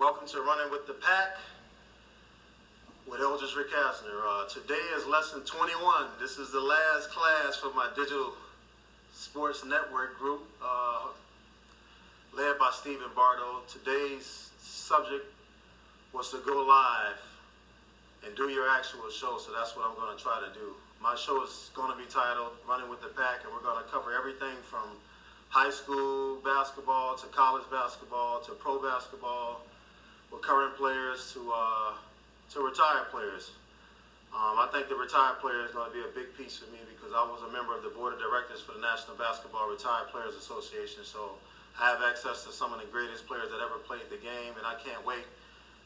Welcome to Runnin With The Pac with Eldridge Rick Kastner. Today is lesson 21. This is the last class for my digital sports network group led by Stephen Bardo. Today's subject was to go live and do your actual show, so that's what I'm going to try to do. My show is going to be titled Runnin With The Pac, and we're going to cover everything from high school basketball to college basketball to pro basketball, with current players to retired players. I think the retired player is going to be a big piece for me because I was a member of the board of directors for the National Basketball Retired Players Association, so I have access to some of the greatest players that ever played the game, and I can't wait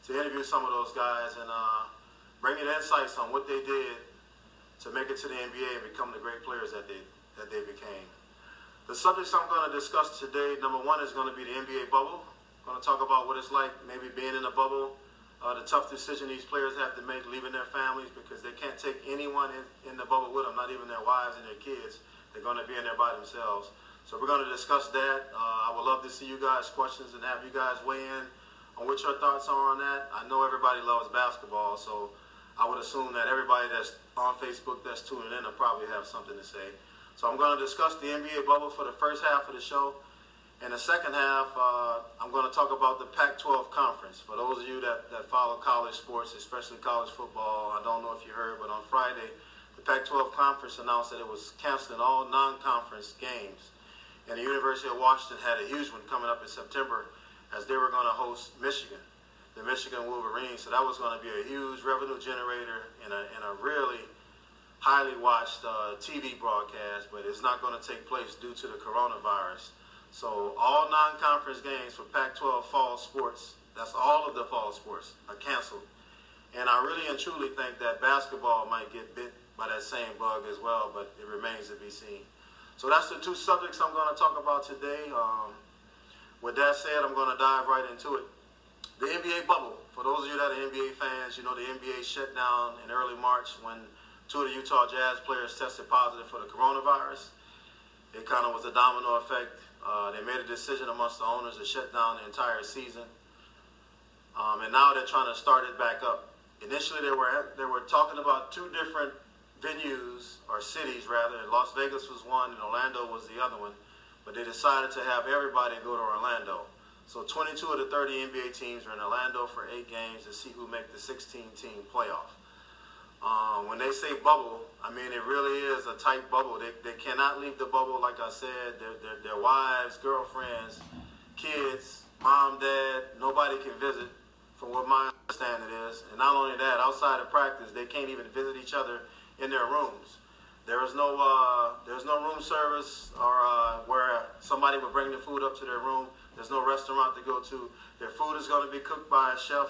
to interview some of those guys and bring in insights on what they did to make it to the NBA and become the great players that they became. The subjects I'm going to discuss today, number one, is going to be the NBA bubble. I'm going to talk about what it's like maybe being in a bubble, the tough decision these players have to make leaving their families because they can't take anyone in the bubble with them, not even their wives and their kids. They're going to be in there by themselves. So we're going to discuss that. I would love to see you guys' questions and have you guys weigh in on what your thoughts are on that. I know everybody loves basketball, so I would assume that everybody that's on Facebook that's tuning in will probably have something to say. So I'm going to discuss the NBA bubble for the first half of the show. In the second half, I'm going to talk about the Pac-12 conference. For those of you that follow college sports, especially college football, I don't know if you heard, but on Friday, the Pac-12 conference announced that it was canceling all non-conference games. And the University of Washington had a huge one coming up in September as they were going to host Michigan, the Michigan Wolverines. So that was going to be a huge revenue generator and a really highly watched TV broadcast, but it's not going to take place due to the coronavirus. So all non-conference games for Pac-12 fall sports, that's all of the fall sports, are canceled. And I really and truly think that basketball might get bit by that same bug as well, but it remains to be seen. So that's the two subjects I'm going to talk about today. With that said, I'm going to dive right into it. The NBA bubble. For those of you that are NBA fans, you know the NBA shut down in early March when two of the Utah Jazz players tested positive for the coronavirus. It kind of was a domino effect. They made a decision amongst the owners to shut down the entire season. And now they're trying to start it back up. Initially, they were talking about two different venues, or cities rather. Las Vegas was one and Orlando was the other one. But they decided to have everybody go to Orlando. So 22 of the 30 NBA teams are in Orlando for 8 games to see who make the 16-team playoff. When they say bubble, I mean it really is a tight bubble. They cannot leave the bubble, like I said. Their wives, girlfriends, kids, mom, dad, nobody can visit, from what my understanding is. And not only that, outside of practice, they can't even visit each other in their rooms. There's no room service or where somebody would bring the food up to their room. There's no restaurant to go to. Their food is going to be cooked by a chef,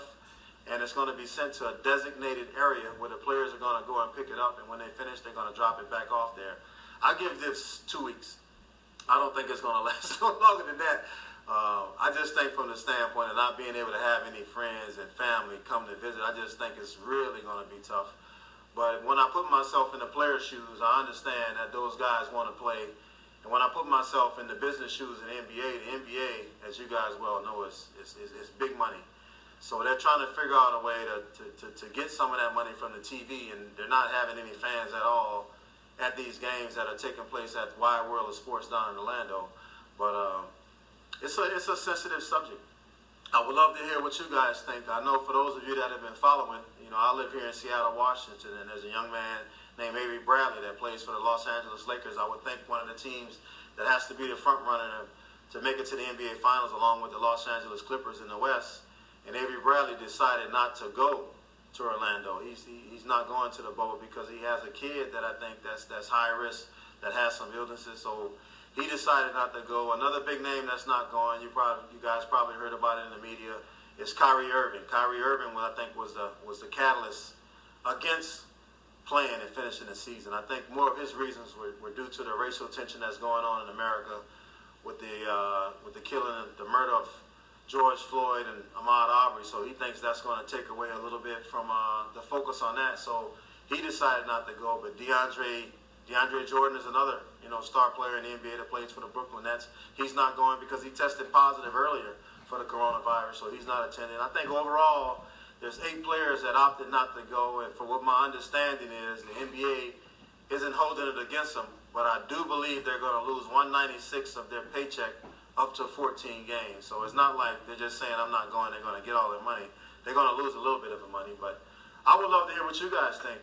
and it's going to be sent to a designated area where the players are going to go and pick it up, and when they finish, they're going to drop it back off there. I give this 2 weeks. I don't think it's going to last no longer than that. I just think from the standpoint of not being able to have any friends and family come to visit, I just think it's really going to be tough. But when I put myself in the player's shoes, I understand that those guys want to play. And when I put myself in the business shoes in the NBA, as you guys well know, is big money. So they're trying to figure out a way to get some of that money from the TV, and they're not having any fans at all at these games that are taking place at the Wide World of Sports down in Orlando. But it's a sensitive subject. I would love to hear what you guys think. I know for those of you that have been following, you know, I live here in Seattle, Washington, and there's a young man named Avery Bradley that plays for the Los Angeles Lakers. I would think one of the teams that has to be the front runner to make it to the NBA Finals, along with the Los Angeles Clippers in the West. And Avery Bradley decided not to go to Orlando. He's not going to the bubble because he has a kid that I think that's high risk, that has some illnesses. So he decided not to go. Another big name that's not going, you guys probably heard about it in the media, is Kyrie Irving. Kyrie Irving, I think, was the catalyst against playing and finishing the season. I think more of his reasons were due to the racial tension that's going on in America with the killing, the murder of George Floyd and Ahmaud Arbery. So he thinks that's going to take away a little bit from the focus on that. So he decided not to go. But DeAndre Jordan is another, star player in the NBA that plays for the Brooklyn Nets. He's not going because he tested positive earlier for the coronavirus, so he's not attending. I think overall, there's 8 players that opted not to go, and for what my understanding is, the NBA isn't holding it against them, but I do believe they're going to lose 196 of their paycheck up to 14 games. So it's not like they're just saying, I'm not going, they're going to get all their money. They're going to lose a little bit of the money, but I would love to hear what you guys think.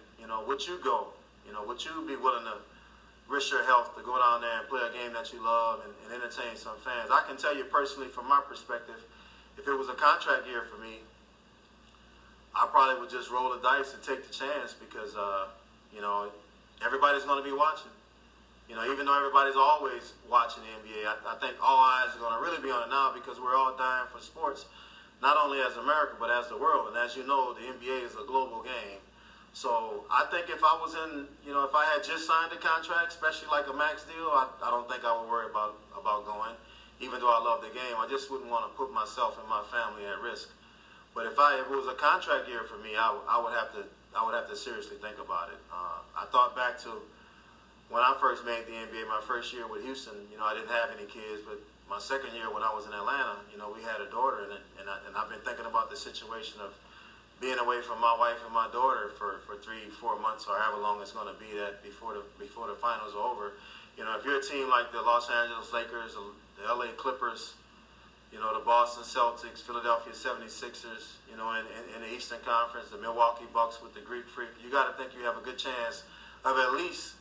Would you go? Would you be willing to risk your health to go down there and play a game that you love and entertain some fans? I can tell you personally, from my perspective, if it was a contract year for me, I probably would just roll the dice and take the chance because, everybody's going to be watching. Even though everybody's always watching the NBA, I think all eyes are going to really be on it now because we're all dying for sports, not only as America, but as the world. And as you know, the NBA is a global game. So I think if I was if I had just signed a contract, especially like a max deal, I don't think I would worry about going, even though I love the game. I just wouldn't want to put myself and my family at risk. But if it was a contract year for me, I would have to seriously think about it. I thought back to when I first made the NBA, my first year with Houston. I didn't have any kids, but my second year when I was in Atlanta, we had a daughter, and I've been thinking about the situation of being away from my wife and my daughter for 3-4 months or however long it's going to be that before the finals are over. If you're a team like the Los Angeles Lakers, the LA Clippers, the Boston Celtics, Philadelphia 76ers, in the Eastern Conference, the Milwaukee Bucks with the Greek Freak, you got to think you have a good chance of at least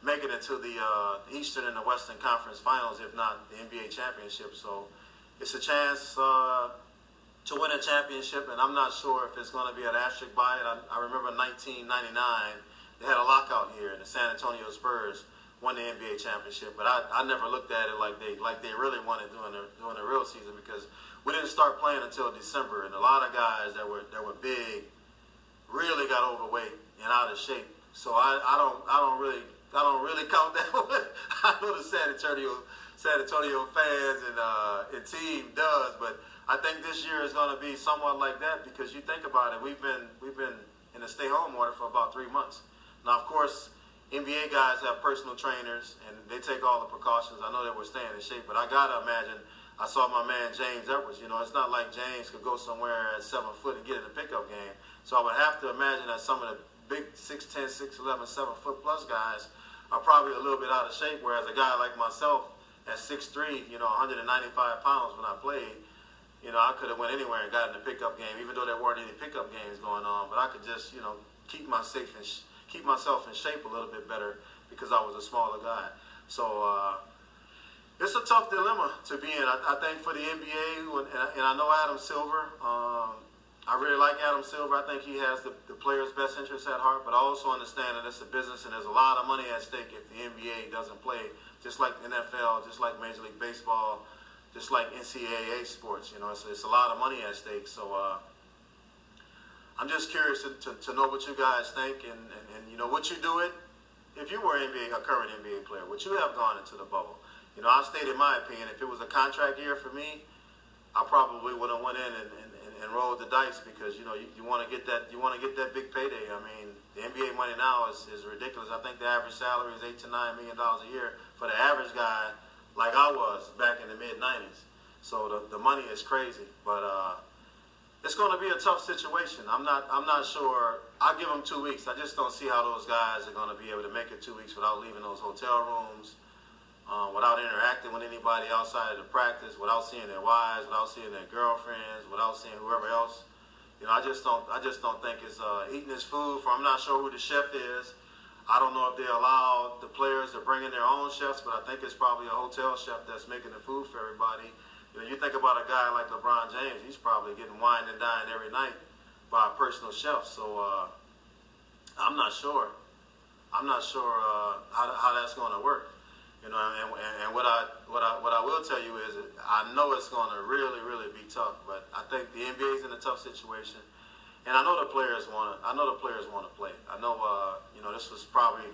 making it to the Eastern and the Western Conference Finals, if not the NBA championship. So it's a chance to win a championship, and I'm not sure if it's going to be an asterisk by it. I remember 1999, they had a lockout here, and the San Antonio Spurs won the NBA championship. But I never looked at it like they really won it during the real season because we didn't start playing until December, and a lot of guys that were big really got overweight and out of shape. So I don't really count that one. I know the San Antonio fans and team does, but I think this year is going to be somewhat like that because you think about it, we've been in a stay-home order for about 3 months. Now, of course, NBA guys have personal trainers and they take all the precautions. I know that we're staying in shape, but I gotta imagine. I saw my man James Edwards. It's not like James could go somewhere at 7 foot and get in a pickup game. So I would have to imagine that some of the big 6'10", 6'11", 7 foot plus guys are probably a little bit out of shape, whereas a guy like myself at 6'3", 195 pounds when I played, I could have went anywhere and got in the pickup game, even though there weren't any pickup games going on. But I could just, keep myself in shape a little bit better because I was a smaller guy. So it's a tough dilemma to be in. I think for the NBA, and I know Adam Silver. I really like Adam Silver. I think he has the players' best interests at heart, but I also understand that it's a business and there's a lot of money at stake if the NBA doesn't play, just like NFL, just like Major League Baseball, just like NCAA sports. It's a lot of money at stake. So I'm just curious to know what you guys think and would you do it if you were a current NBA player? Would you have gone into the bubble? I stated my opinion. If it was a contract year for me, I probably would have went in and rolled the dice because you want to get that big payday. I mean, the NBA money now is ridiculous. I think the average salary is $8 to $9 million a year for the average guy, like I was back in the mid '90s. So the money is crazy, but it's going to be a tough situation. I'm not sure. I'll give them 2 weeks. I just don't see how those guys are going to be able to make it 2 weeks without leaving those hotel rooms. Without interacting with anybody outside of the practice, without seeing their wives, without seeing their girlfriends, without seeing whoever else, I just don't think it's eating his food. I'm not sure who the chef is. I don't know if they allow the players to bring in their own chefs, but I think it's probably a hotel chef that's making the food for everybody. You think about a guy like LeBron James, he's probably getting wine and dine every night by a personal chef. So I'm not sure. How that's going to work. And what I will tell you is I know it's going to really, really be tough. But I think the NBA is in a tough situation, and I know the players want to play. I know this was probably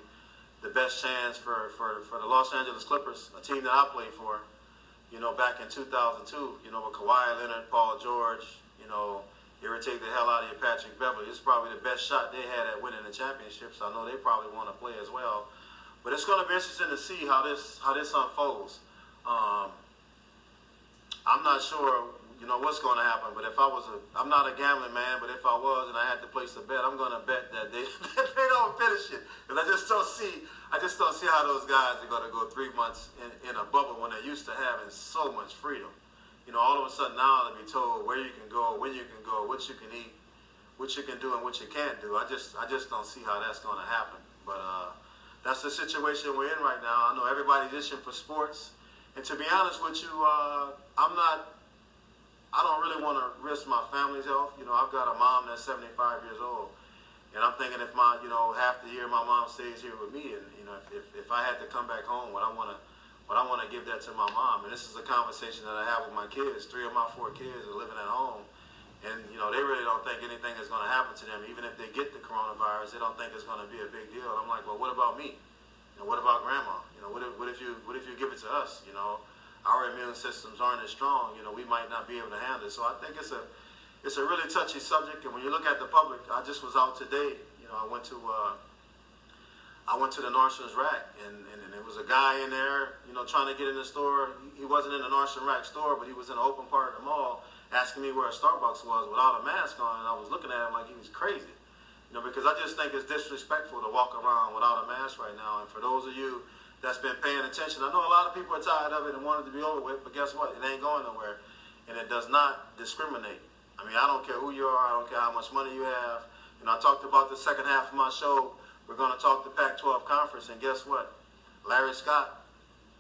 the best chance for the Los Angeles Clippers, a team that I played for. Back in 2002. With Kawhi Leonard, Paul George. Irritate the hell out of you, Patrick Beverley. It's probably the best shot they had at winning the championship. So I know they probably want to play as well. But it's going to be interesting to see how this unfolds. I'm not sure, what's going to happen. But if I'm not a gambling man, but if I was and I had to place a bet, I'm going to bet that they that they don't finish it. Because I just don't see how those guys are going to go 3 months in a bubble when they're used to having so much freedom. All of a sudden now to be told where you can go, when you can go, what you can eat, what you can do, and what you can't do. I just don't see how that's going to happen. But that's the situation we're in right now. I know everybody's itching for sports, and to be honest with you, I don't really want to risk my family's health. I've got a mom that's 75 years old, and I'm thinking if my, half the year my mom stays here with me, and if I had to come back home, what I want to give that to my mom. And this is a conversation that I have with my kids. 3 of my 4 kids are living at home, and they really don't think anything is going to happen to them. Even if they get the coronavirus, they don't think it's going to be a big deal. I'm like, well, what about me? What about grandma? What if you give it to us? Our immune systems aren't as strong. We might not be able to handle it. So I think it's a really touchy subject. And when you look at the public, I just was out today. I went to the Nordstrom's rack, and there was a guy in there, trying to get in the store. He wasn't in the Nordstrom rack store, but he was in the open part of the mall, asking me where a Starbucks was without a mask on, and I was looking at him like he was crazy. Because I just think it's disrespectful to walk around without a mask right now. And for those of you that's been paying attention, I know a lot of people are tired of it and want it to be over with, but guess what? It ain't going nowhere, and it does not discriminate. I don't care who you are. I don't care how much money you have. I talked about the second half of my show. We're going to talk the Pac-12 conference, and guess what? Larry Scott,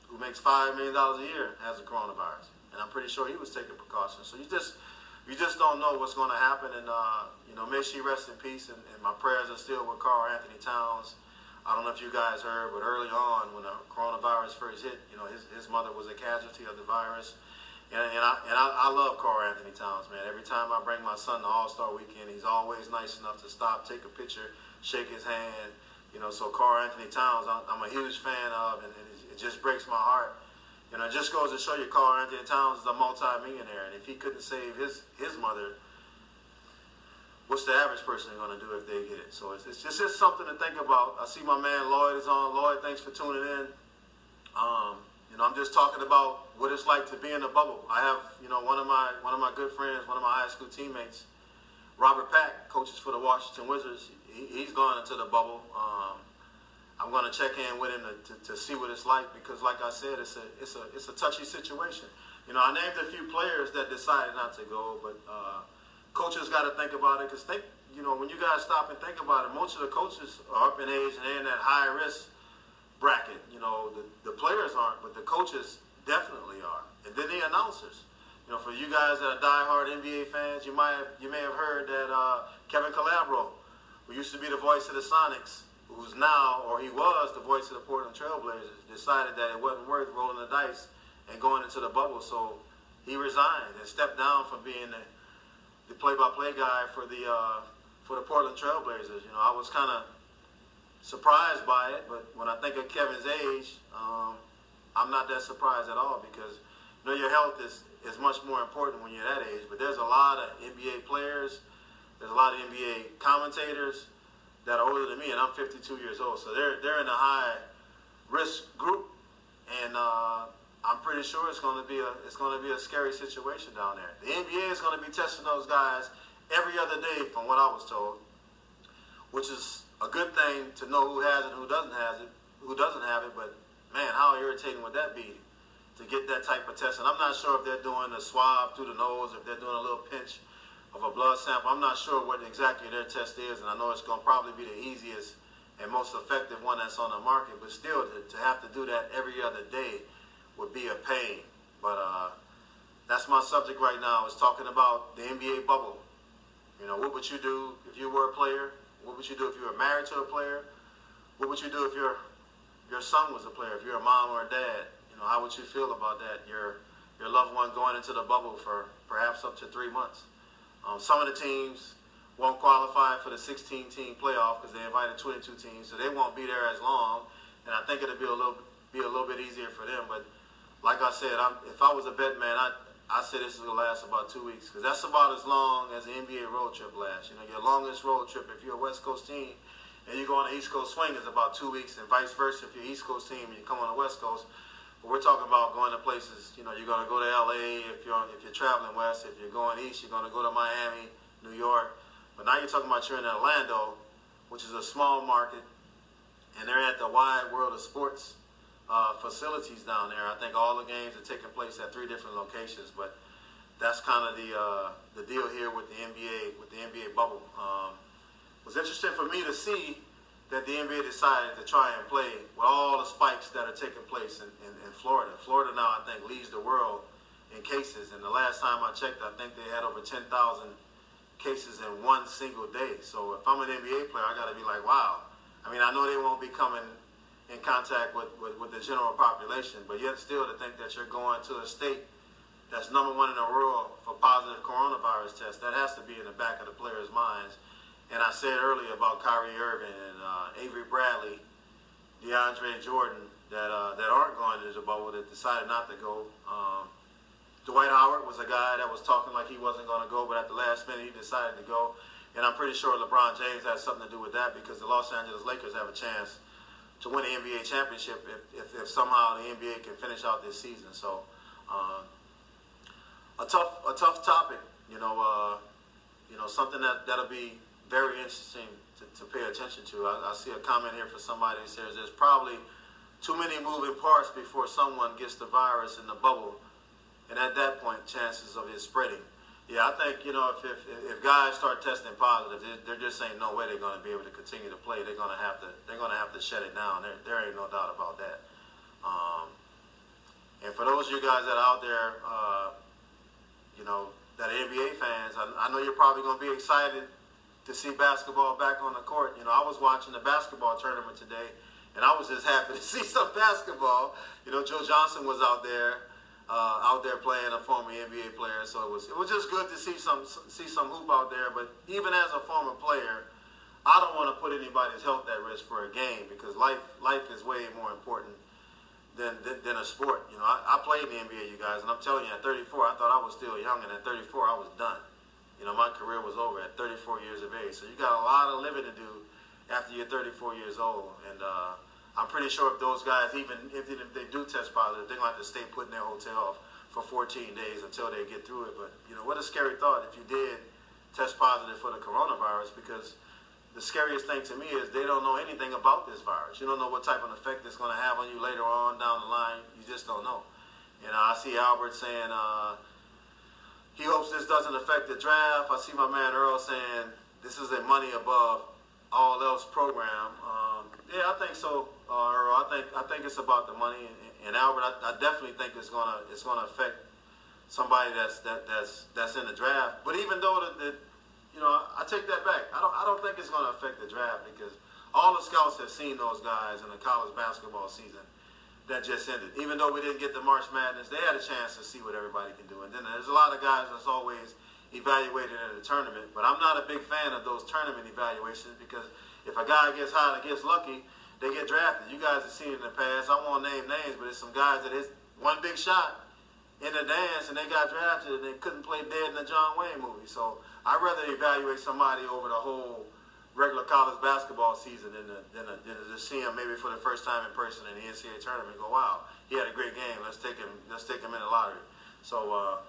who makes $5 million a year, has the coronavirus, and I'm pretty sure he was taking precautions. So you just don't know what's going to happen, and may she rest in peace. And my prayers are still with Carl Anthony Towns. I don't know if you guys heard, but early on when the coronavirus first hit, his mother was a casualty of the virus. And I love Carl Anthony Towns, man. Every time I bring my son to All-Star Weekend, he's always nice enough to stop, take a picture, shake his hand. So Carl Anthony Towns, I'm a huge fan of, and it just breaks my heart. It just goes to show you Carl Anthony Towns is a multi-millionaire, and if he couldn't save his mother, what's the average person going to do if they get it? So it's just something to think about. I see my man Lloyd is on. Lloyd, thanks for tuning in. I'm just talking about what it's like to be in the bubble. I have, one of my good friends, one of my high school teammates, Robert Pack, coaches for the Washington Wizards. He's gone into the bubble. I'm going to check in with him to see what it's like, because, like I said, it's a touchy situation. I named a few players that decided not to go, but coaches got to think about it, because when you guys stop and think about it, most of the coaches are up in age and they're in that high risk bracket. The players aren't, but the coaches definitely are, and then the announcers. For you guys that are diehard NBA fans, you may have heard that Kevin Calabro, who used to be the voice of the Sonics, who's now, or he was, the voice of the Portland Trailblazers, decided that it wasn't worth rolling the dice and going into the bubble, so he resigned and stepped down from being the play-by-play guy for the Portland Trailblazers. I was kind of surprised by it, but when I think of Kevin's age, I'm not that surprised at all, because your health is much more important when you're that age. But there's a lot of NBA players, there's a lot of NBA commentators that are older than me, and I'm 52 years old, so they're in a high risk group, and I'm pretty sure it's going to be a scary situation down there. The NBA is going to be testing those guys every other day, from what I was told, which is a good thing to know who has it, who doesn't have it. But man, how irritating would that be to get that type of test? And I'm not sure if they're doing a swab through the nose, if they're doing a little pinch of a blood sample. I'm not sure what exactly their test is, and I know it's going to probably be the easiest and most effective one that's on the market. But still, to have to do that every other day would be a pain. But that's my subject right now, is talking about the NBA bubble. What would you do if you were a player? What would you do if you were married to a player? What would you do if your son was a player, if you're a mom or a dad? How would you feel about that? Your loved one going into the bubble for perhaps up to 3 months. Some of the teams won't qualify for the 16-team playoff because they invited 22 teams, so they won't be there as long. And I think it'll be a little bit easier for them. But like I said, if I was a bet man, I say this is going to last about 2 weeks, because that's about as long as the NBA road trip lasts. Your longest road trip, if you're a West Coast team and you go on the East Coast swing, is about 2 weeks, and vice versa if you're an East Coast team and you come on the West Coast. But we're talking about going to places. You're going to go to LA if you're traveling west. If you're going east, you're going to go to Miami, New York. But now you're talking about you're in Orlando, which is a small market, and they're at the Wide World of Sports facilities down there. I think all the games are taking place at 3 different locations, but that's kind of the deal here with the NBA bubble. It was interesting for me to see that the NBA decided to try and play with all the spikes that are taking place in Florida. Florida now, I think, leads the world in cases, and the last time I checked, I think they had over 10,000 cases in one single day. So if I'm an NBA player, I got to be like, wow. I mean, I know they won't be coming in contact with the general population, but yet still to think that you're going to a state that's #1 in the world for positive coronavirus tests, that has to be in the back of the players' minds. And I said earlier about Kyrie Irving and Avery Bradley, DeAndre Jordan, that aren't going to the bubble, that decided not to go. Dwight Howard was a guy that was talking like he wasn't going to go, but at the last minute he decided to go. And I'm pretty sure LeBron James has something to do with that, because the Los Angeles Lakers have a chance to win the NBA championship if somehow the NBA can finish out this season. So a tough topic, something that'll be very interesting to pay attention to. I see a comment here for somebody who says there's probably too many moving parts before someone gets the virus in the bubble, and at that point, chances of it spreading. Yeah, I think if guys start testing positive, there just ain't no way they're going to be able to continue to play. They're going to have to shut it down. There ain't no doubt about that. And for those of you guys that are out there, that are NBA fans, I know you're probably going to be excited to see basketball back on the court. I was watching the basketball tournament today, and I was just happy to see some basketball. Joe Johnson was out there playing, a former NBA player, so it was just good to see some hoop out there. But even as a former player, I don't want to put anybody's health at risk for a game, because life is way more important than a sport. I played in the NBA, you guys, and I'm telling you, at 34, I thought I was still young, and at 34, I was done. My career was over at 34 years of age. So you got a lot of living to do after you're 34 years old. And I'm pretty sure if those guys, even if they do test positive, they're going to have to stay put in their hotel for 14 days until they get through it. But, what a scary thought if you did test positive for the coronavirus, because the scariest thing to me is they don't know anything about this virus. You don't know what type of effect it's going to have on you later on down the line. You just don't know. I see Albert saying he hopes this doesn't affect the draft. I see my man Earl saying this is a money above all else program. Yeah, I think so, Earl. I think it's about the money. And Albert, I definitely think it's gonna affect somebody that's in the draft. But even though I take that back. I don't think it's gonna affect the draft, because all the scouts have seen those guys in the college basketball season that just ended. Even though we didn't get the March Madness, they had a chance to see what everybody can do. And then there's a lot of guys that's always evaluated in the tournament. But I'm not a big fan of those tournament evaluations, because if a guy gets hot and gets lucky, they get drafted. You guys have seen it in the past. I won't name names, but it's some guys that hit one big shot in the dance and they got drafted and they couldn't play dead in the John Wayne movie. So I'd rather evaluate somebody over the whole regular college basketball season than to see him maybe for the first time in person in the NCAA tournament and go, wow, he had a great game. Let's take him in the lottery. So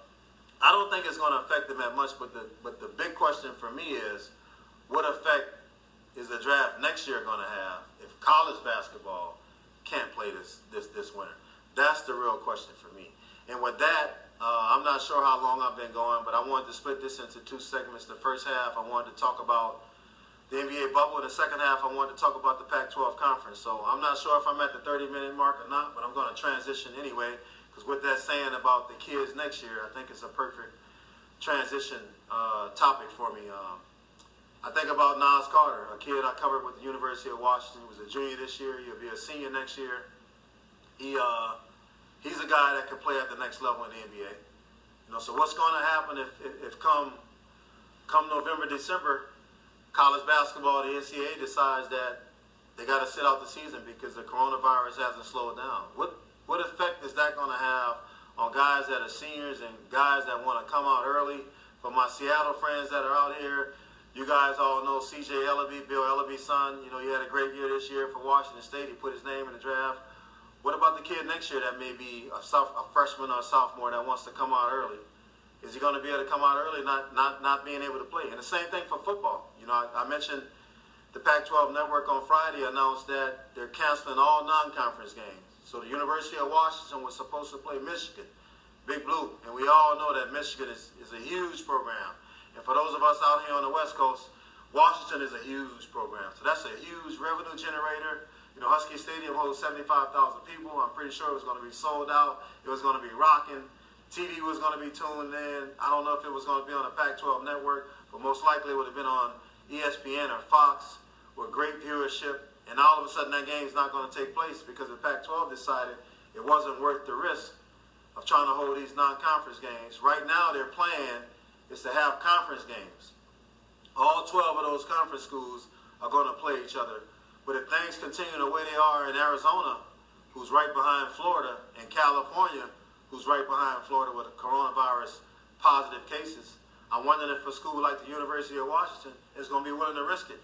I don't think it's going to affect them that much. But the big question for me is, what effect is the draft next year going to have if college basketball can't play this winter? That's the real question for me. And with that, I'm not sure how long I've been going, but I wanted to split this into 2 segments. The first half, I wanted to talk about the NBA bubble. In the second half, I wanted to talk about the Pac-12 conference. So I'm not sure if I'm at the 30-minute mark or not, but I'm going to transition anyway, because with that saying about the kids next year, I think it's a perfect transition topic for me. I think about Nas Carter, a kid I covered with the University of Washington. He was a junior this year. He'll be a senior next year. He's a guy that can play at the next level in the NBA. So what's going to happen if come November, December, college basketball, the NCAA decides that they got to sit out the season because the coronavirus hasn't slowed down? What effect is that going to have on guys that are seniors and guys that want to come out early? For my Seattle friends that are out here, you guys all know C.J. Ellaby, Bill Ellaby's son. He had a great year this year for Washington State. He put his name in the draft. What about the kid next year that may be a freshman or a sophomore that wants to come out early? Is he going to be able to come out early, not being able to play? And the same thing for football. You know, I mentioned the Pac-12 Network on Friday announced that they're canceling all non-conference games. So the University of Washington was supposed to play Michigan, Big Blue. And we all know that Michigan is a huge program. And for those of us out here on the West Coast, Washington is a huge program. So that's a huge revenue generator. You know, Husky Stadium holds 75,000 people. I'm pretty sure it was going to be sold out. It was going to be rocking. TV was going to be tuned in. I don't know if it was going to be on the Pac-12 network, but most likely it would have been on ESPN or Fox with great viewership. And all of a sudden that game's not going to take place because the Pac-12 decided it wasn't worth the risk of trying to hold these non-conference games. Right now their plan is to have conference games. All 12 of those conference schools are going to play each other. But if things continue the way they are in Arizona, who's right behind Florida, and California, who's right behind Florida with coronavirus positive cases, I'm wondering if a school like the University of Washington is going to be willing to risk it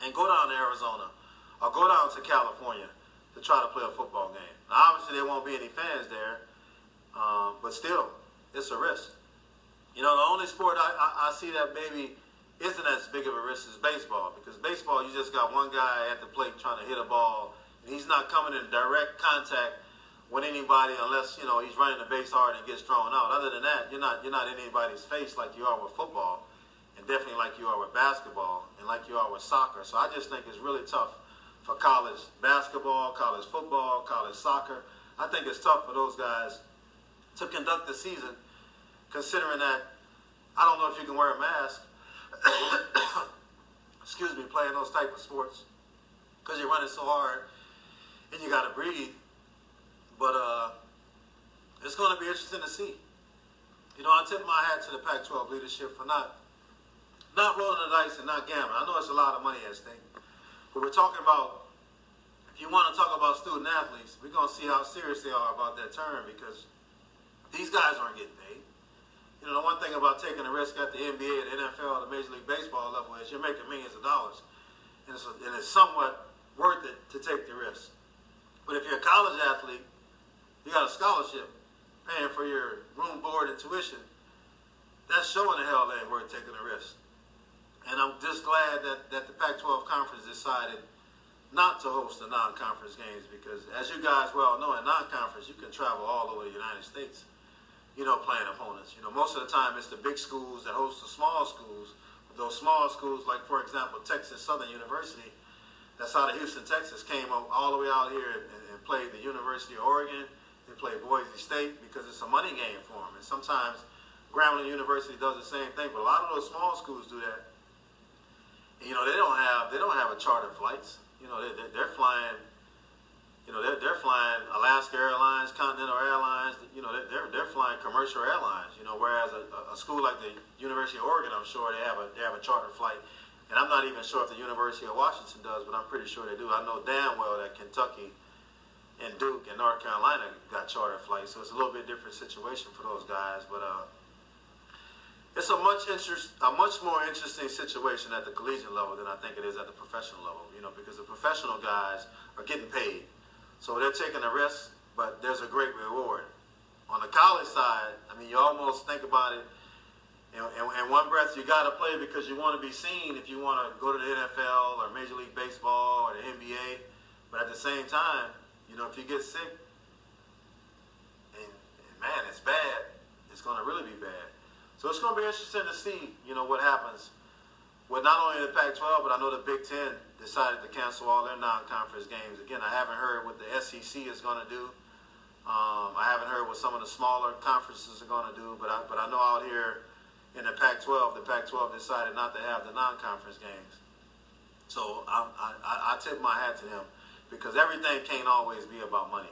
and go down to Arizona or go down to California to try to play a football game. Now, obviously, there won't be any fans there, but still, it's a risk. You know, the only sport I see that maybe isn't as big of a risk as baseball, because baseball, you just got one guy at the plate trying to hit a ball, and he's not coming in direct contact with anybody unless, you know, he's running the base hard and gets thrown out. Other than that, you're not in anybody's face like you are with football, and definitely like you are with basketball, and like you are with soccer. So I just think it's really tough for college basketball, college football, college soccer. I think it's tough for those guys to conduct the season, considering that I don't know if you can wear a mask excuse me, playing those type of sports, because you're running so hard and you got to breathe. But it's going to be interesting to see. You know, I tip my hat to the Pac-12 leadership for not rolling the dice and not gambling. I know it's a lot of money at stake, but we're talking about, if you want to talk about student athletes, we're going to see how serious they are about that term, because these guys aren't getting paid. You know, the one thing about taking a risk at the NBA, the NFL, the Major League Baseball level is you're making millions of dollars. And it's somewhat worth it to take the risk. But if you're a college athlete, you got a scholarship paying for your room, board, and tuition, that's showing the hell it ain't worth taking a risk. And I'm just glad that the Pac-12 conference decided not to host the non-conference games, because as you guys well know, in non-conference, you can travel all over the United States, you know, playing opponents. You know, most of the time it's the big schools that host the small schools. Those small schools, like, for example, Texas Southern University, that's out of Houston, Texas, came all the way out here and played the University of Oregon. They played Boise State because it's a money game for them. And sometimes Grambling University does the same thing, but a lot of those small schools do that. And, you know, they don't have a charter flights. You know, they're flying. You know, they're flying Alaska Airlines, Continental Airlines. You know, they're flying commercial airlines. You know, whereas a school like the University of Oregon, I'm sure they have a charter flight, and I'm not even sure if the University of Washington does, but I'm pretty sure they do. I know damn well that Kentucky and Duke and North Carolina got charter flights, so it's a little bit different situation for those guys. But it's a much more interesting situation at the collegiate level than I think it is at the professional level. You know, because the professional guys are getting paid. So they're taking a risk, but there's a great reward. On the college side, I mean, you almost think about it, in one breath, you got to play because you want to be seen if you want to go to the NFL or Major League Baseball or the NBA. But at the same time, you know, if you get sick, and man, it's bad, it's going to really be bad. So it's going to be interesting to see, you know, what happens with not only the Pac-12, but I know the Big Ten decided to cancel all their non-conference games. Again, I haven't heard what the SEC is going to do. I haven't heard what some of the smaller conferences are going to do, but I know out here in the Pac-12 decided not to have the non-conference games. So I tip my hat to them, because everything can't always be about money.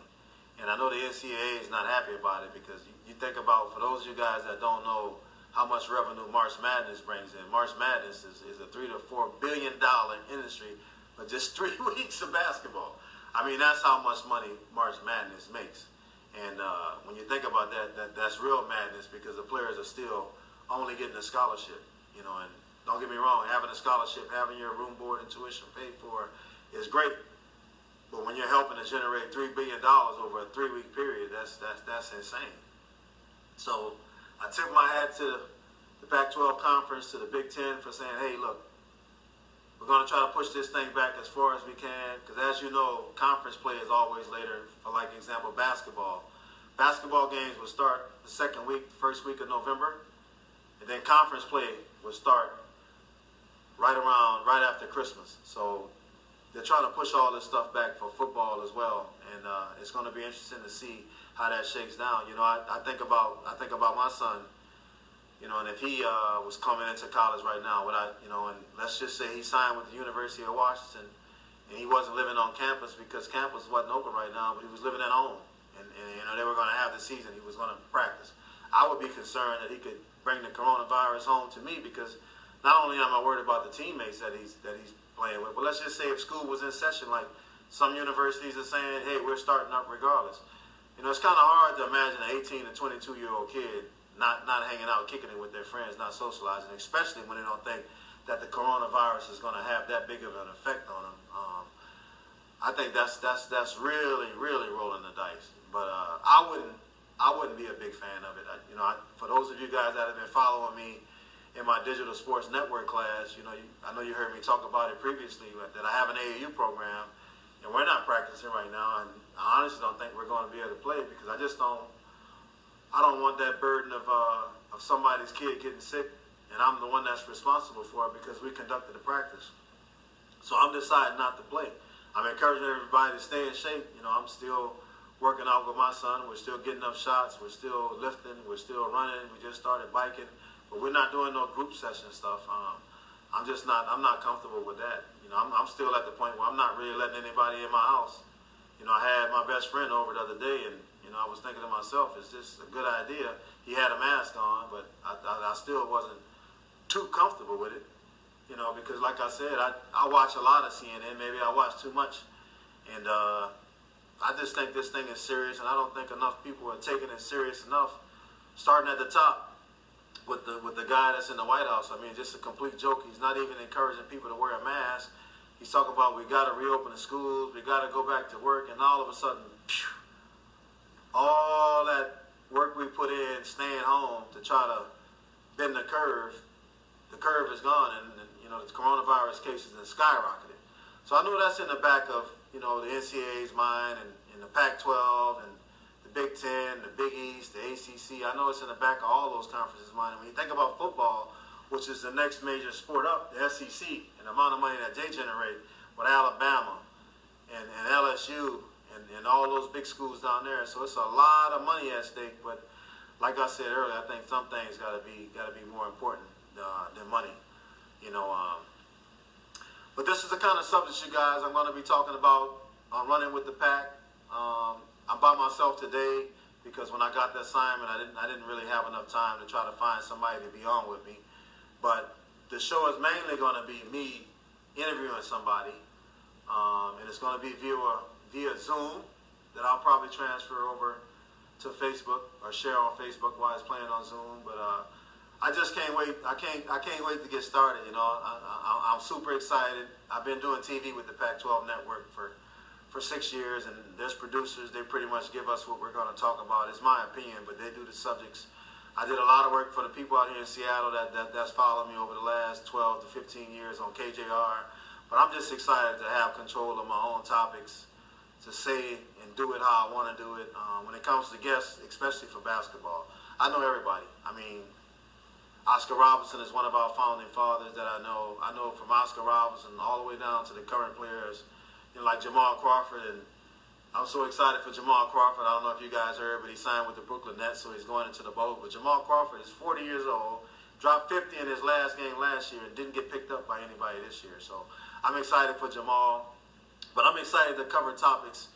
And I know the NCAA is not happy about it, because you think about, for those of you guys that don't know how much revenue March Madness brings in. March Madness is a $3 to $4 billion industry, but just 3 weeks of basketball. I mean, that's how much money March Madness makes. And when you think about that's real madness, because the players are still only getting a scholarship. You know, and don't get me wrong, having a scholarship, having your room, board, and tuition paid for is great. But when you're helping to generate $3 billion over a 3-week period, that's insane. So I tip my hat to the Pac-12 conference, to the Big Ten for saying, hey, look, we're going to try to push this thing back as far as we can, because as you know, conference play is always later. For like example, basketball. Basketball games will start the second week, the first week of November, and then conference play will start right after Christmas. So they're trying to push all this stuff back for football as well, and it's going to be interesting to see how that shakes down. You know, I think about my son. You know, and if he was coming into college right now, and let's just say he signed with the University of Washington, and he wasn't living on campus because campus wasn't open right now, but he was living at home, and they were going to have the season. He was going to practice. I would be concerned that he could bring the coronavirus home to me, because not only am I worried about the teammates that he's playing with, but let's just say if school was in session, like some universities are saying, hey, we're starting up regardless. You know, it's kind of hard to imagine an 18 to 22-year-old kid not hanging out, kicking it with their friends, not socializing, especially when they don't think that the coronavirus is going to have that big of an effect on them. I think that's really, really rolling the dice. But I wouldn't be a big fan of it. For those of you guys that have been following me in my digital sports network class, I know you heard me talk about it previously, that I have an AAU program, and we're not practicing right now, and I honestly don't think we're going to be able to play, because I don't want that burden of somebody's kid getting sick, and I'm the one that's responsible for it because we conducted the practice. So I'm deciding not to play. I'm encouraging everybody to stay in shape. I'm still working out with my son. We're still getting up shots. We're still lifting. We're still running. We just started biking, but we're not doing no group session stuff. I'm not comfortable with that. I'm still at the point where I'm not really letting anybody in my house. I had my best friend over the other day, and I was thinking to myself, is this a good idea? He had a mask on, but I still wasn't too comfortable with it, because like I said, I watch a lot of CNN. Maybe I watch too much, and I just think this thing is serious, and I don't think enough people are taking it serious enough. Starting at the top with the guy that's in the White House. I mean, just a complete joke. He's not even encouraging people to wear a mask. He's talking about we got to reopen the schools, we got to go back to work, and all of a sudden, all that work we put in staying home to try to bend the curve is gone, and the coronavirus cases have skyrocketed. So I know that's in the back of the NCAA's mind, and the Pac-12 and the Big Ten, the Big East, the ACC. I know it's in the back of all those conferences' mind. And when you think about football, which is the next major sport up, the SEC, and the amount of money that they generate with Alabama and LSU and all those big schools down there. So it's a lot of money at stake. But like I said earlier, I think some things got to be more important than money. But this is the kind of subject, you guys, I'm going to be talking about on Running With The Pac. I'm by myself today because when I got the assignment, I didn't really have enough time to try to find somebody to be on with me. But the show is mainly going to be me interviewing somebody, and it's going to be via Zoom that I'll probably transfer over to Facebook or share on Facebook while it's playing on Zoom. But I just can't wait. I can't wait to get started. I'm super excited. I've been doing TV with the Pac-12 network for 6 years, and there's producers. They pretty much give us what we're going to talk about. It's my opinion, but they do the subjects. I did a lot of work for the people out here in Seattle that's followed me over the last 12 to 15 years on KJR. But I'm just excited to have control of my own topics, to say and do it how I want to do it. When it comes to guests, especially for basketball, I know everybody. I mean, Oscar Robertson is one of our founding fathers that I know. I know from Oscar Robertson all the way down to the current players, like Jamal Crawford. And I'm so excited for Jamal Crawford. I don't know if you guys heard, but he signed with the Brooklyn Nets, so he's going into the bowl. But Jamal Crawford is 40 years old, dropped 50 in his last game last year, and didn't get picked up by anybody this year. So I'm excited for Jamal. But I'm excited to cover topics,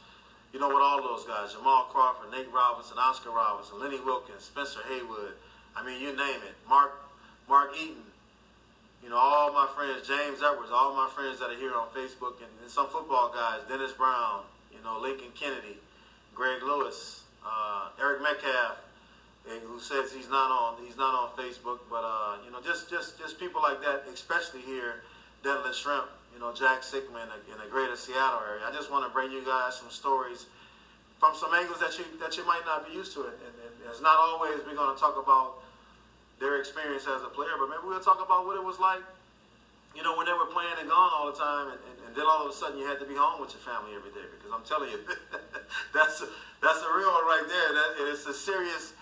with all those guys. Jamal Crawford, Nate Robinson, Oscar Robertson, Lenny Wilkins, Spencer Haywood. I mean, you name it. Mark Eaton. All my friends, James Edwards, all my friends that are here on Facebook, and some football guys, Dennis Brown, Lincoln Kennedy, Greg Lewis, Eric Metcalf, who says he's not on Facebook, but just people like that, especially here, Deadlift Shrimp, Jack Sikma in the greater Seattle area. I just want to bring you guys some stories from some angles that you might not be used to. And it's not always we're going to talk about their experience as a player, but maybe we'll talk about what it was like, when they were playing and gone all the time, and then all of a sudden you had to be home with your family every day. Because I'm telling you, that's a real one right there. It's a serious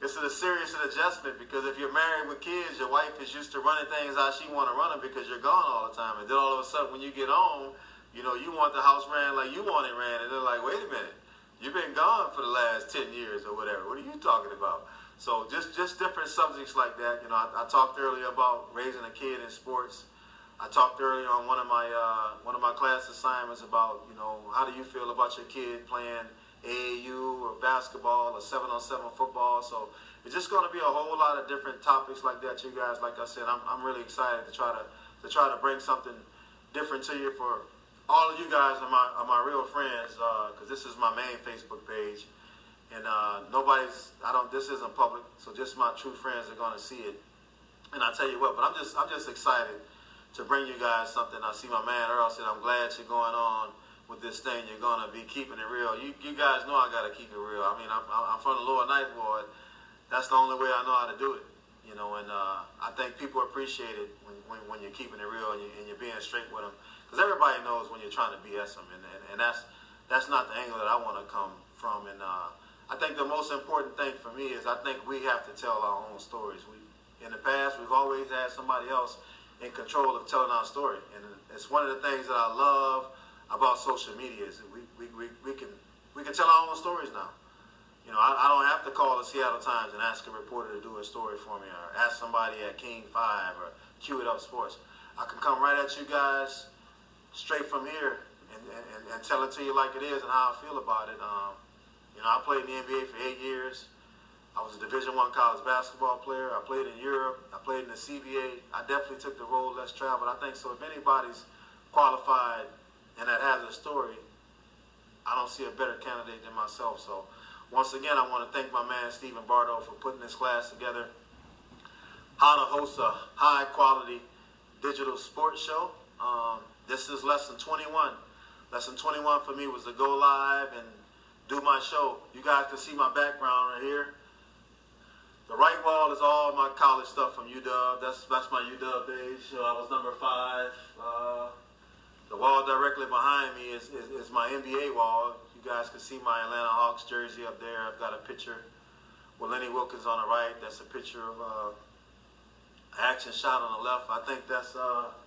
adjustment, because if you're married with kids, your wife is used to running things how she want to run them because you're gone all the time, and then all of a sudden when you get home, you want the house ran like you want it ran, and they're like, wait a minute, you've been gone for the last 10 years or whatever. What are you talking about? So just different subjects like that. I talked earlier about raising a kid in sports. I talked earlier on one of my class assignments about, how do you feel about your kid playing AAU or basketball or 7-on-7 football. So it's just going to be a whole lot of different topics like that, you guys. Like I said, I'm really excited to try to bring something different to you for all of you guys are my real friends, because this is my main Facebook page, and this isn't public, so just my true friends are going to see it. And I tell you what, but I'm just excited to bring you guys something. I see my man Earl said, I'm glad you're going on with this thing. You're going to be keeping it real. You guys know I got to keep it real. I mean, I'm from the Lower Ninth Ward. That's the only way I know how to do it. And I think people appreciate it when you're keeping it real and you're being straight with them. Because everybody knows when you're trying to BS them, and that's not the angle that I want to come from. And I think the most important thing for me is I think we have to tell our own stories. In the past, we've always had somebody else in control of telling our story, and it's one of the things that I love about social media is that we can tell our own stories now. I don't have to call the Seattle Times and ask a reporter to do a story for me, or ask somebody at King 5 or Cue It Up Sports. I can come right at you guys straight from here and tell it to you like it is and how I feel about it. I played in the NBA for 8 years. I was a Division I college basketball player. I played in Europe. I played in the CBA. I definitely took the road less traveled. I think so. If anybody's qualified and that has a story, I don't see a better candidate than myself. So once again, I want to thank my man Stephen Bardo for putting this class together. How to host a high-quality digital sports show. This is lesson 21. Lesson 21 for me was to go live and do my show. You guys can see my background right here. The right wall is all my college stuff from UW. That's my UW days. I was number 5. The wall directly behind me is my NBA wall. You guys can see my Atlanta Hawks jersey up there. I've got a picture with Lenny Wilkins on the right. That's a picture of action shot on the left. I think that's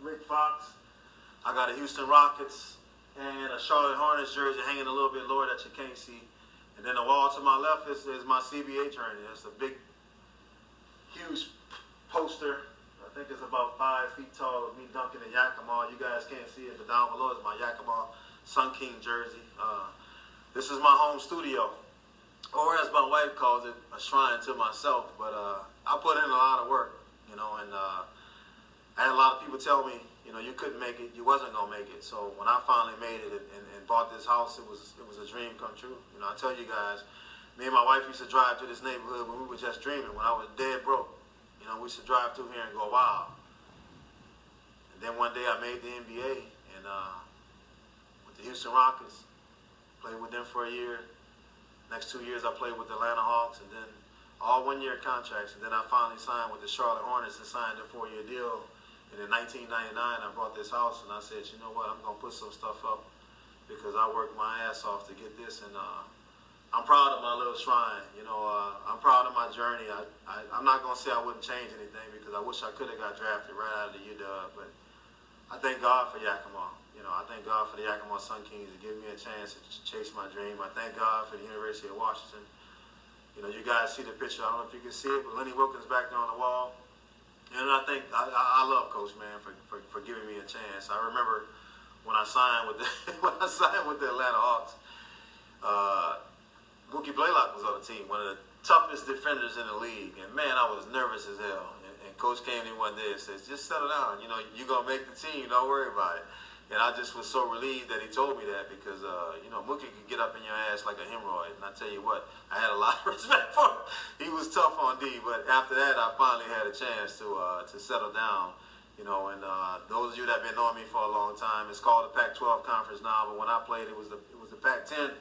Rick Fox. I got a Houston Rockets and a Charlotte Hornets jersey hanging a little bit lower that you can't see. And then the wall to my left is my CBA journey. It's a big, huge poster. I think it's about 5 feet tall of me dunking in Yakima. You guys can't see it, but down below is my Yakima Sun King jersey. This is my home studio, or as my wife calls it, a shrine to myself. But I put in a lot of work, and I had a lot of people tell me, you couldn't make it, you wasn't gonna make it. So when I finally made it and bought this house, it was a dream come true. I tell you guys, me and my wife used to drive through this neighborhood when we were just dreaming. When I was dead broke, we used to drive through here and go, wow. And then one day I made the NBA, and with the Houston Rockets, played with them for a year. Next 2 years I played with the Atlanta Hawks, and then all 1-year contracts. And then I finally signed with the Charlotte Hornets and signed a 4-year deal. And in 1999, I bought this house, and I said, you know what, I'm going to put some stuff up because I worked my ass off to get this. And I'm proud of my little shrine. I'm proud of my journey. I'm not going to say I wouldn't change anything because I wish I could have got drafted right out of the UW. But I thank God for Yakima. I thank God for the Yakima Sun Kings to give me a chance to chase my dream. I thank God for the University of Washington. You guys see the picture. I don't know if you can see it, but Lenny Wilkins back there on the wall. And I think I love Coach, man, for giving me a chance. I remember when I signed with the Atlanta Hawks, Mookie Blaylock was on the team, one of the toughest defenders in the league. And man, I was nervous as hell. And Coach came in one day and says, "Just settle down. You're gonna make the team. Don't worry about it." And I just was so relieved that he told me that because Mookie could get up in your ass like a hemorrhoid. And I tell you what, I had a lot of respect for him. He was tough on D, but after that, I finally had a chance to settle down, And those of you that have been knowing me for a long time, it's called the Pac-12 Conference now, but when I played, it was the Pac-10.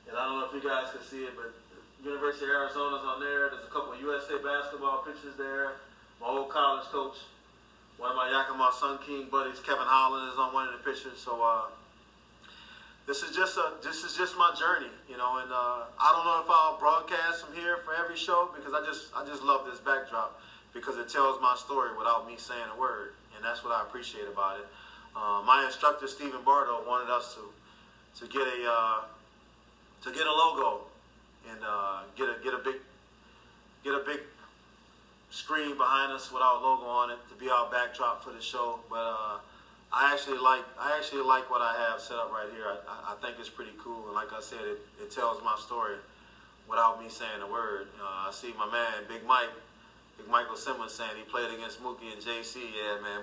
And I don't know if you guys can see it, but University of Arizona's on there. There's a couple of USA basketball pictures there. My old college coach, one of my Yakima Sun King buddies, Kevin Holland, is on one of the pictures. So this is just my journey, and I don't know if I'll broadcast from here for every show because I just love this backdrop because it tells my story without me saying a word, and that's what I appreciate about it. My instructor Stephen Bardo wanted us to get a logo and get a big screen behind us with our logo on it to be our backdrop for the show. But I actually like what I have set up right here. I think it's pretty cool, and like I said, it tells my story without me saying a word. I see my man Big Michael Simmons saying he played against Mookie and JC. Yeah, man,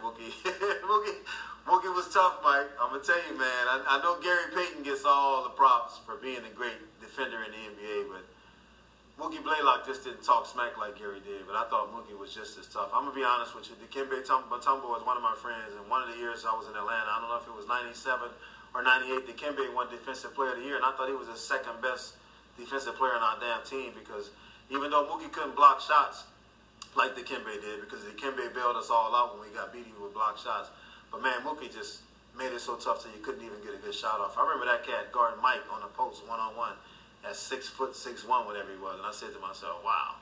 Mookie was tough, Mike. I'm gonna tell you, man. I know Gary Payton gets all the props for being a great defender in the NBA, but Mookie Blaylock just didn't talk smack like Gary did. But I thought Mookie was just as tough. I'm gonna be honest with you. Dikembe Mutombo is one of my friends, and one of the years I was in Atlanta, I don't know if it was '97 or '98. Dikembe won Defensive Player of the Year, and I thought he was the second best defensive player on our damn team because even though Mookie couldn't block shots like Dikembe did, because Dikembe bailed us all out when we got beaten with block shots. But man, Mookie just made it so tough that you couldn't even get a good shot off. I remember that cat guarding Mike on the post one-on-one at 6'6'1", whatever he was, and I said to myself, wow,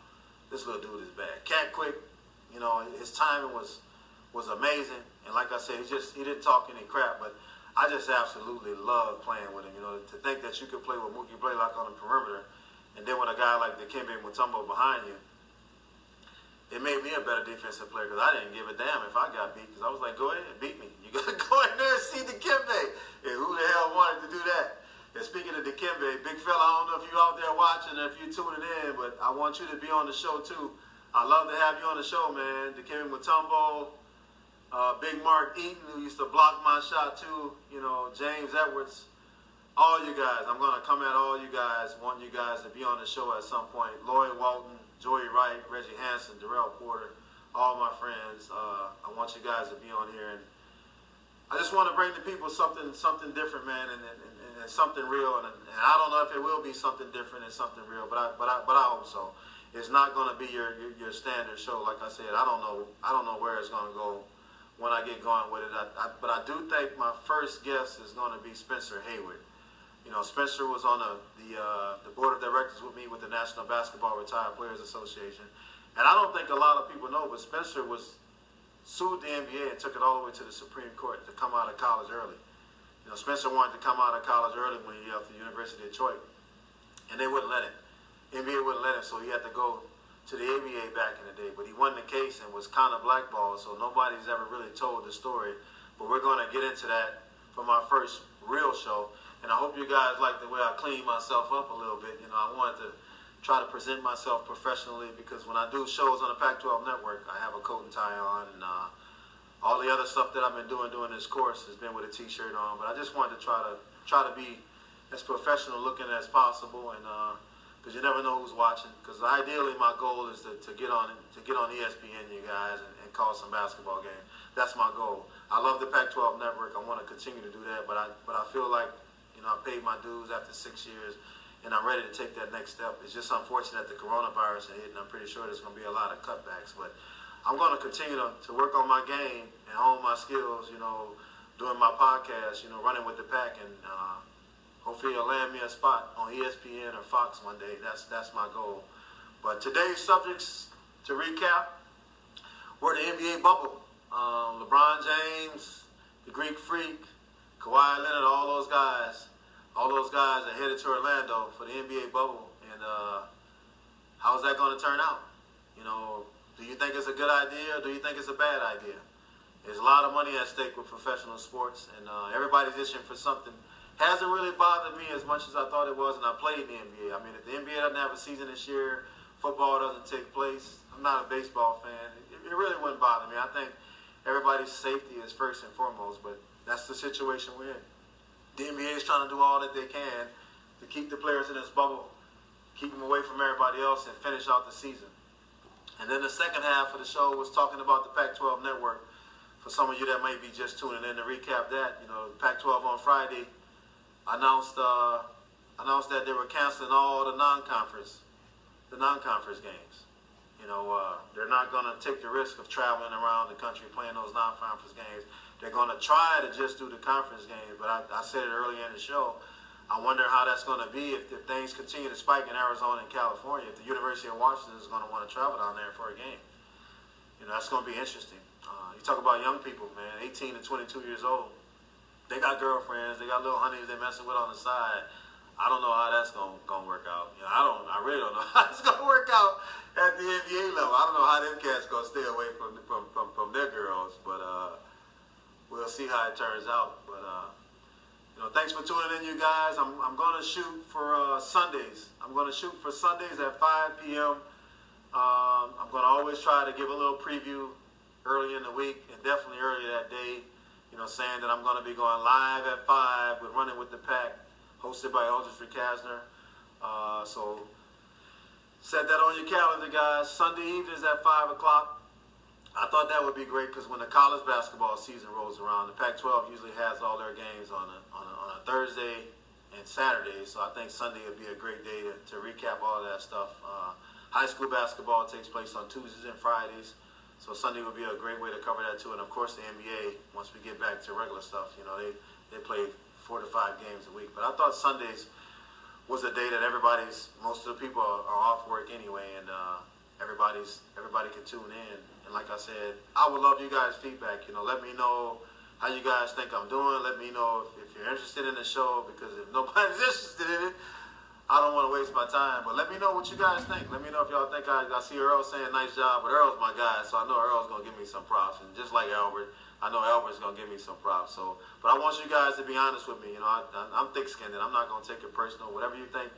this little dude is bad. Cat quick, his timing was amazing, and like I said, he didn't talk any crap, but I just absolutely loved playing with him. To think that you could play with Mookie Blaylock on the perimeter, and then with a guy like Dikembe Mutombo behind you, it made me a better defensive player because I didn't give a damn if I got beat because I was like, go ahead, beat me. You got to go in there and see Dikembe. And who the hell wanted to do that? And speaking of Dikembe, big fella, I don't know if you're out there watching or if you're tuning in, but I want you to be on the show too. I'd love to have you on the show, man. Dikembe Mutombo, Big Mark Eaton, who used to block my shot too, James Edwards, all you guys. I'm going to come at all you guys, want you guys to be on the show at some point. Lloyd Walton, Joey Wright, Reggie Hansen, Darrell Porter, all my friends. I want you guys to be on here, and I just want to bring the people something different, man, and something real. And I don't know if it will be something different and something real, but I hope so. It's not going to be your standard show, like I said. I don't know where it's going to go when I get going with it. But I do think my first guest is going to be Spencer Hayward. Spencer was on the board of directors with me with the National Basketball Retired Players Association. And I don't think a lot of people know, but Spencer sued the NBA and took it all the way to the Supreme Court to come out of college early. Spencer wanted to come out of college early when he left the University of Detroit, and they wouldn't let him. NBA wouldn't let him, so he had to go to the ABA back in the day. But he won the case and was kind of blackballed, so nobody's ever really told the story. But we're going to get into that for my first real show. And I hope you guys like the way I clean myself up a little bit. I wanted to try to present myself professionally because when I do shows on the Pac-12 network, I have a coat and tie on, and all the other stuff that I've been doing during this course has been with a t-shirt on. But I just wanted to try to be as professional looking as possible, and because you never know who's watching. Because ideally, my goal is to get on ESPN, you guys, and call some basketball game. That's my goal. I love the Pac-12 network. I want to continue to do that, but I feel like I paid my dues after 6 years, and I'm ready to take that next step. It's just unfortunate that the coronavirus hit, and I'm pretty sure there's going to be a lot of cutbacks. But I'm going to continue to work on my game and hone my skills, doing my podcast, Running With The Pac, and hopefully it'll land me a spot on ESPN or Fox one day. That's my goal. But today's subjects, to recap, were the NBA bubble. LeBron James, the Greek Freak, Kawhi Leonard, all those guys are headed to Orlando for the NBA bubble. And how's that going to turn out? Do you think it's a good idea or do you think it's a bad idea? There's a lot of money at stake with professional sports, and everybody's itching for something. Hasn't really bothered me as much as I thought it was, and I played in the NBA. I mean, if the NBA doesn't have a season this year, football doesn't take place, I'm not a baseball fan. It really wouldn't bother me. I think everybody's safety is first and foremost, but that's the situation we're in. The NBA is trying to do all that they can to keep the players in this bubble, keep them away from everybody else, and finish out the season. And then the second half of the show was talking about the Pac-12 network. for some of you that may be just tuning in to recap that, Pac-12 on Friday announced that they were canceling all the non-conference games. They're not going to take the risk of traveling around the country playing those non-conference games. They're going to try to just do the conference games, but I said it earlier in the show. I wonder how that's going to be if things continue to spike in Arizona and California, if the University of Washington is going to want to travel down there for a game. That's going to be interesting. You talk about young people, man, 18 to 22 years old. They got girlfriends, they got little honeys they're messing with on the side. I don't know how that's going to work out. I really don't know how it's going to work out at the NBA level. I don't know how them cats going to stay away from their girls, but we'll see how it turns out. But thanks for tuning in, you guys. I'm going to shoot for Sundays. I'm going to shoot for Sundays at 5 p.m. I'm going to always try to give a little preview early in the week and definitely early that day. Saying that I'm going to be going live at 5 with Runnin With The Pac, hosted by Aldridge Recasner. So set that on your calendar, guys. Sunday evenings at 5 o'clock. I thought that would be great because when the college basketball season rolls around, the Pac-12 usually has all their games on a Thursday and Saturday. So I think Sunday would be a great day to recap all of that stuff. High school basketball takes place on Tuesdays and Fridays. So Sunday would be a great way to cover that too. And of course the NBA, once we get back to regular stuff, they play 4 to 5 games a week. But I thought Sundays was a day that most of the people are off work anyway, and everybody can tune in. And like I said, I would love you guys' feedback. Let me know how you guys think I'm doing. Let me know if you're interested in the show, because if nobody's interested in it, I don't want to waste my time. But let me know what you guys think. Let me know if y'all think I see Earl saying nice job, but Earl's my guy, so I know Earl's going to give me some props. And just like Albert, I know Albert's going to give me some props. But I want you guys to be honest with me. I'm thick-skinned. I'm not going to take it personal. Whatever you think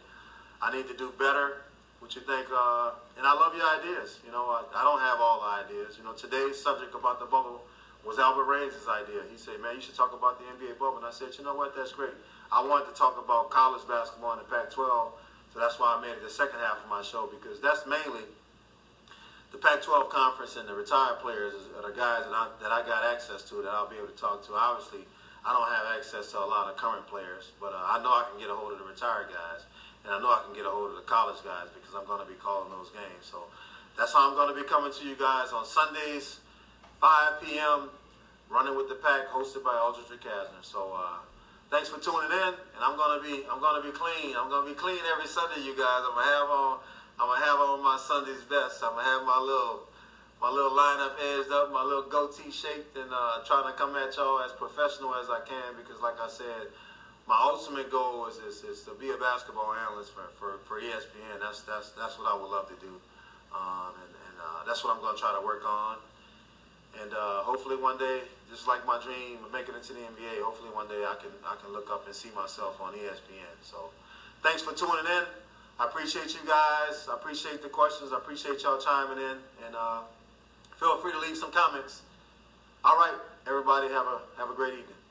I need to do better, what you think, and I love your ideas. I don't have all the ideas. Today's subject about the bubble was Albert Reigns' idea. He said, man, you should talk about the NBA bubble. And I said, you know what, that's great. I wanted to talk about college basketball in the Pac-12, so that's why I made it the second half of my show, because that's mainly the Pac-12 conference, and the retired players are the guys that I got access to, that I'll be able to talk to. Obviously, I don't have access to a lot of current players, but I know I can get a hold of the retired guys, and I know I can get a hold of the college guys, because I'm going to be calling those games. So that's how I'm going to be coming to you guys on Sundays, 5 p.m., Runnin With The Pac, hosted by Aldridge Recasner. So thanks for tuning in, and I'm gonna be clean. I'm gonna be clean every Sunday, you guys. I'm gonna have on my Sunday's best. I'm gonna have my little lineup edged up, my little goatee shaped, and trying to come at y'all as professional as I can, because like I said, my ultimate goal is to be a basketball analyst for ESPN. That's what I would love to do, and that's what I'm gonna try to work on. And hopefully one day, just like my dream of making it to the NBA, hopefully one day I can look up and see myself on ESPN. So thanks for tuning in. I appreciate you guys. I appreciate the questions. I appreciate y'all chiming in. And feel free to leave some comments. All right, everybody, have a great evening.